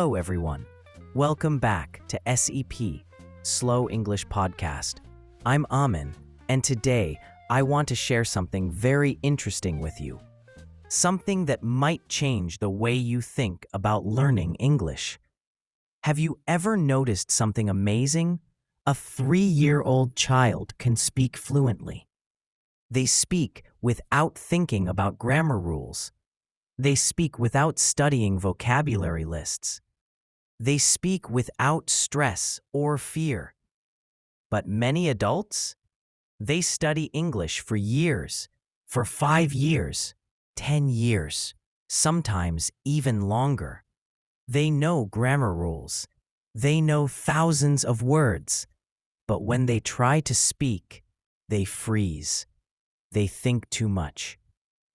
Hello, everyone. Welcome back to SEP, Slow English Podcast. I'm Amin, and today I want to share something very interesting with you. Something that might change the way you think about learning English. Have you ever noticed something amazing? A 3-year-old child can speak fluently. They speak without thinking about grammar rules. They speak without studying vocabulary lists. They speak without stress or fear. But many adults, they study English for years, for 5 years, 10 years, sometimes even longer. They know grammar rules. They know thousands of words. But when they try to speak, they freeze. They think too much.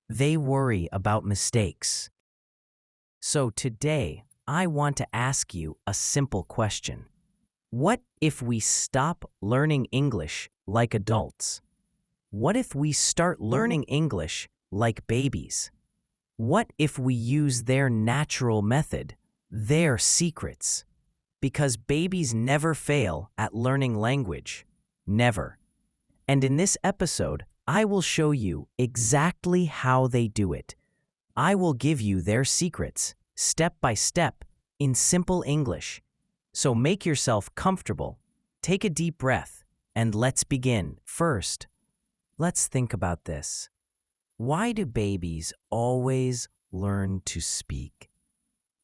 They worry about mistakes. So today, I want to ask you a simple question. What if we stop learning English like adults? What if we start learning English like babies? What if we use their natural method, their secrets? Because babies never fail at learning language. Never. And in this episode, I will show you exactly how they do it. I will give you their secrets, step by step, in simple English. So make yourself comfortable, take a deep breath, and let's begin. First, let's think about this. Why do babies always learn to speak?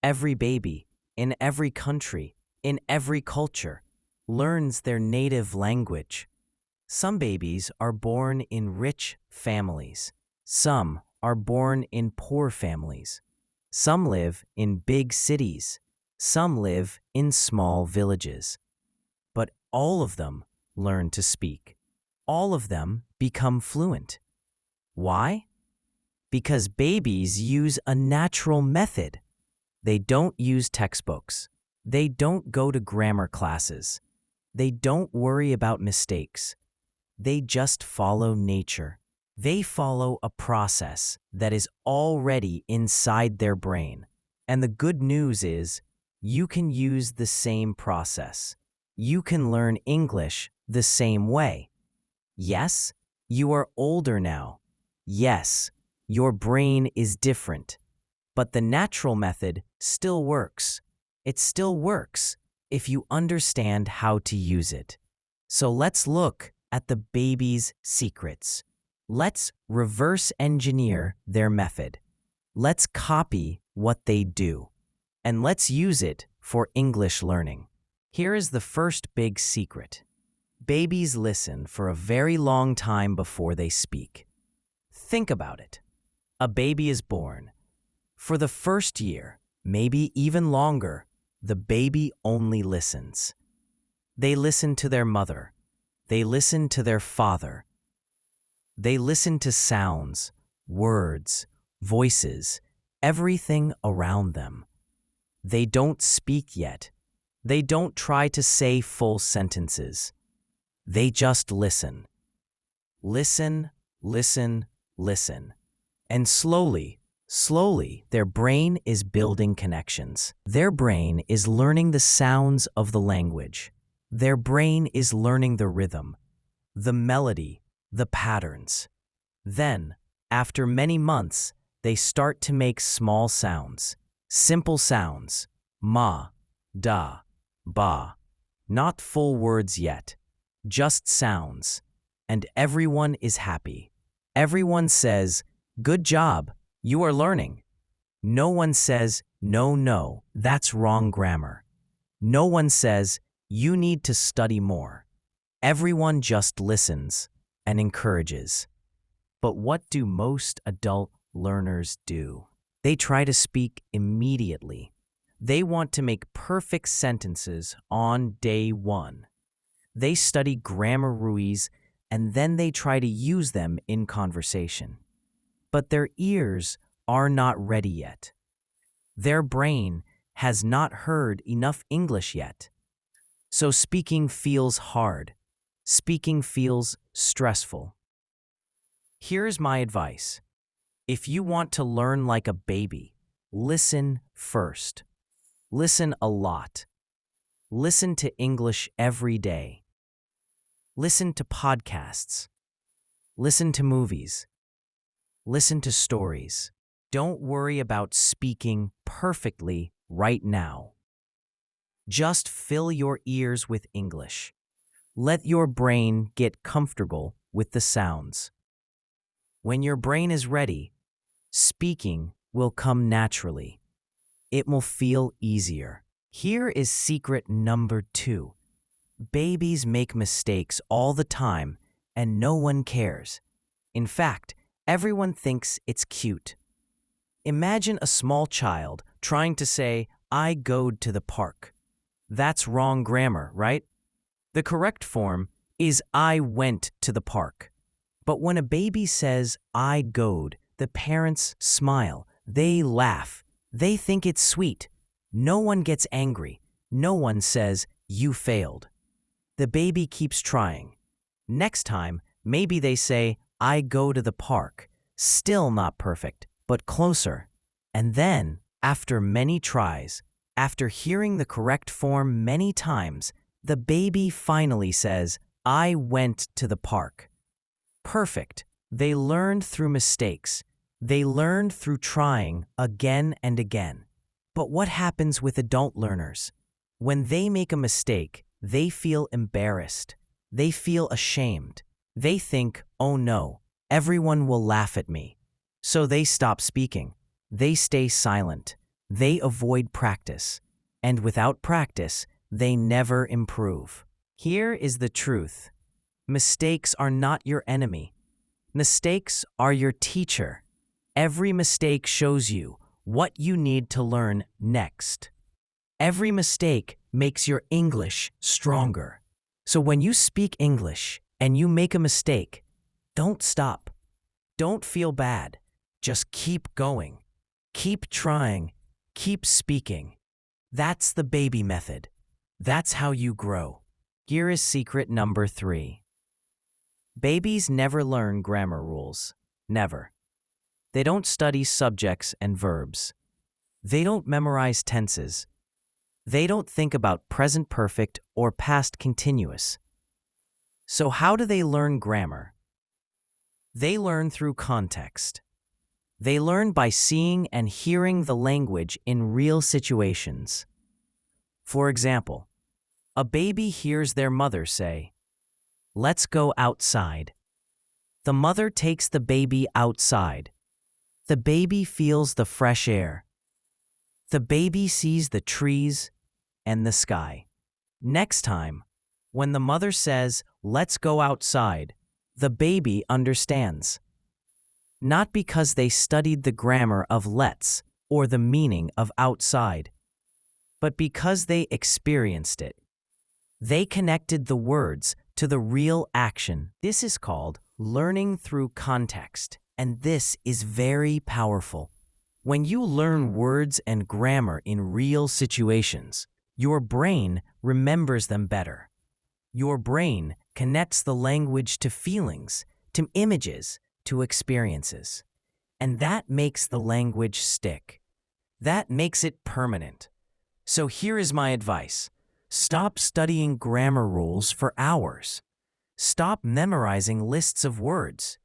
Every baby, in every country, in every culture, learns their native language. Some babies are born in rich families. Some are born in poor families. Some live in big cities. Some live in small villages. But all of them learn to speak. All of them become fluent. Why? Because babies use a natural method. They don't use textbooks. They don't go to grammar classes. They don't worry about mistakes. They just follow nature. They follow a process that is already inside their brain. And the good news is, you can use the same process. You can learn English the same way. Yes, you are older now. Yes, your brain is different. But the natural method still works. It still works if you understand how to use it. So let's look at the baby's secrets. Let's reverse engineer their method. Let's copy what they do. And let's use it for English learning. Here is the first big secret. Babies listen for a very long time before they speak. Think about it. A baby is born. For the first year, maybe even longer, the baby only listens. They listen to their mother. They listen to their father. They listen to sounds, words, voices, everything around them. They don't speak yet. They don't try to say full sentences. They just listen. Listen, listen, listen. And slowly, their brain is building connections. Their brain is learning the sounds of the language. Their brain is learning the rhythm, the melody, the patterns. Then, after many months, they start to make small sounds, simple sounds, ma, da, ba. Not full words yet, just sounds. And everyone is happy. Everyone says, "Good job, you are learning." No one says, no, that's wrong grammar. No one says, "You need to study more." Everyone just listens and encourages. But what do most adult learners do? They try to speak immediately. They want to make perfect sentences on day one. They study grammar rules and then they try to use them in conversation. But their ears are not ready yet. Their brain has not heard enough English yet. So speaking feels hard. Speaking feels stressful. Here's my advice. If you want to learn like a baby, listen first. Listen a lot. Listen to English every day. Listen to podcasts. Listen to movies. Listen to stories. Don't worry about speaking perfectly right now. Just fill your ears with English. Let your brain get comfortable with the sounds. When your brain is ready, speaking will come naturally. It will feel easier. Here is secret number 2. Babies make mistakes all the time and no one cares. In fact, everyone thinks it's cute. Imagine a small child trying to say, "I goed to the park." That's wrong grammar, right? The correct form is "I went to the park." But when a baby says, "I goed," the parents smile. They laugh. They think it's sweet. No one gets angry. No one says, "You failed." The baby keeps trying. Next time, maybe they say, "I go to the park." Still not perfect, but closer. And then, after many tries, after hearing the correct form many times, the baby finally says, "I went to the park." Perfect. They learned through mistakes. They learned through trying again and again. But what happens with adult learners? When they make a mistake, they feel embarrassed. They feel ashamed. They think, "Oh no, everyone will laugh at me." So they stop speaking. They stay silent. They avoid practice. And without practice, they never improve. Here is the truth. Mistakes are not your enemy. Mistakes are your teacher. Every mistake shows you what you need to learn next. Every mistake makes your English stronger. So when you speak English and you make a mistake, don't stop. Don't feel bad. Just keep going. Keep trying. Keep speaking. That's the baby method. That's how you grow. Here is secret number 3. Babies never learn grammar rules. Never. They don't study subjects and verbs. They don't memorize tenses. They don't think about present perfect or past continuous. So how do they learn grammar? They learn through context. They learn by seeing and hearing the language in real situations. For example, a baby hears their mother say, "Let's go outside." The mother takes the baby outside. The baby feels the fresh air. The baby sees the trees and the sky. Next time, when the mother says, "Let's go outside," the baby understands. Not because they studied the grammar of let's or the meaning of outside, but because they experienced it. They connected the words to the real action. This is called learning through context, and this is very powerful. When you learn words and grammar in real situations, your brain remembers them better. Your brain connects the language to feelings, to images, to experiences. And that makes the language stick. That makes it permanent. So here is my advice. Stop studying grammar rules for hours. Stop memorizing lists of words.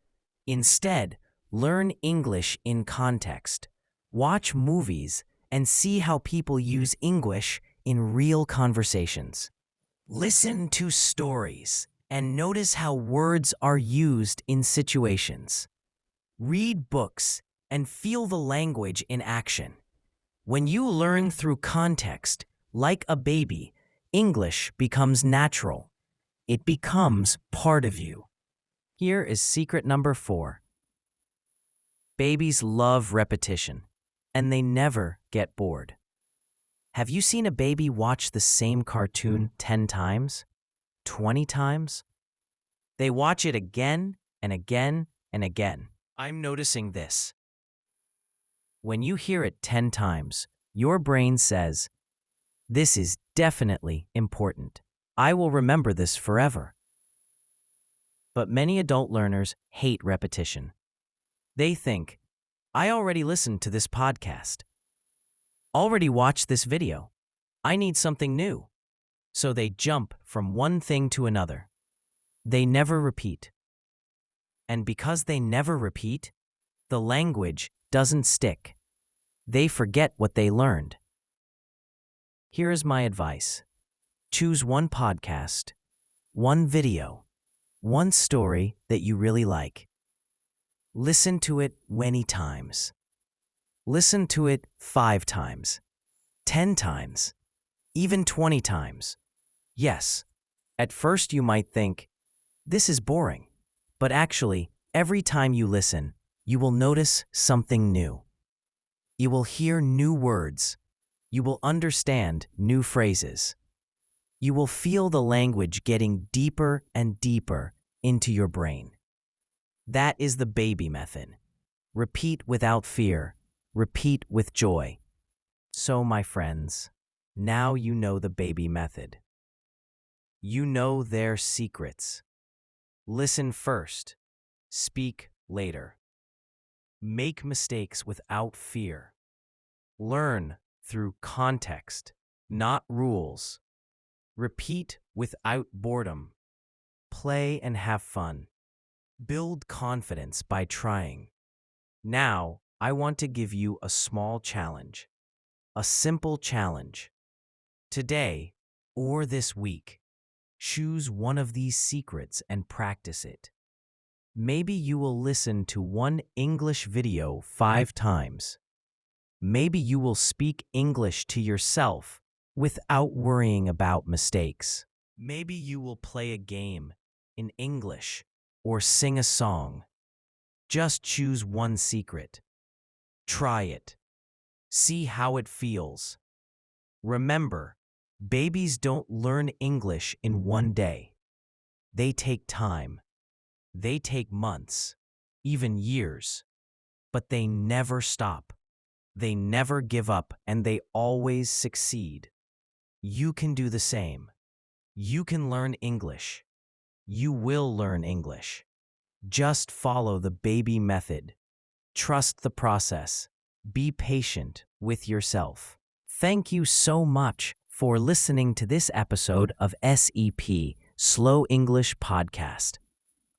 Instead, learn English in context. Watch movies and see how people use English in real conversations. Listen to stories and notice how words are used in situations. Read books and feel the language in action. When you learn through context, like a baby, English becomes natural. It becomes part of you. Here is secret number 4. Babies love repetition, and they never get bored. Have you seen a baby watch the same cartoon 10 times? 20 times? They watch it again and again and again. I'm noticing this. When you hear it 10 times, your brain says, "This is definitely important. I will remember this forever." But many adult learners hate repetition. They think, "I already listened to this podcast. Already watched this video. I need something new. So they jump from one thing to another. They never repeat. And because they never repeat, the language doesn't stick. They forget what they learned. Here is my advice. Choose one podcast, one video, one story that you really like. Listen to it many times. Listen to it 5 times, 10 times, even 20 times. Yes, at first you might think, this is boring. But actually, every time you listen, you will notice something new. You will hear new words. You will understand new phrases. You will feel the language getting deeper and deeper into your brain. That is the baby method. Repeat without fear. Repeat with joy. So, my friends, now you know the baby method. You know their secrets. Listen first. Speak later. Make mistakes without fear. Learn through context, not rules. Repeat without boredom. Play and have fun. Build confidence by trying. Now, I want to give you a small challenge. A simple challenge. Today, or this week, choose one of these secrets and practice it. Maybe you will listen to one English video 5 times. Maybe you will speak English to yourself without worrying about mistakes. Maybe you will play a game in English or sing a song. Just choose one secret. Try it. See how it feels. Remember, babies don't learn English in one day. They take time. They take months, even years. But they never stop. They never give up, and they always succeed. You can do the same. You can learn English. You will learn English. Just follow the baby method. Trust the process. Be patient with yourself. Thank you so much for listening to this episode of SEP, Slow English Podcast.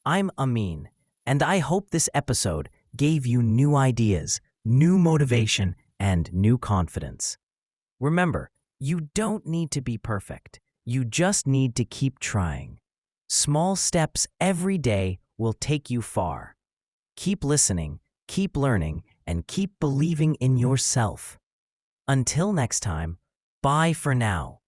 I'm Amin, and I hope this episode gave you new ideas, new motivation, and new confidence. Remember, you don't need to be perfect. You just need to keep trying. Small steps every day will take you far. Keep listening, keep learning, and keep believing in yourself. Until next time, bye for now.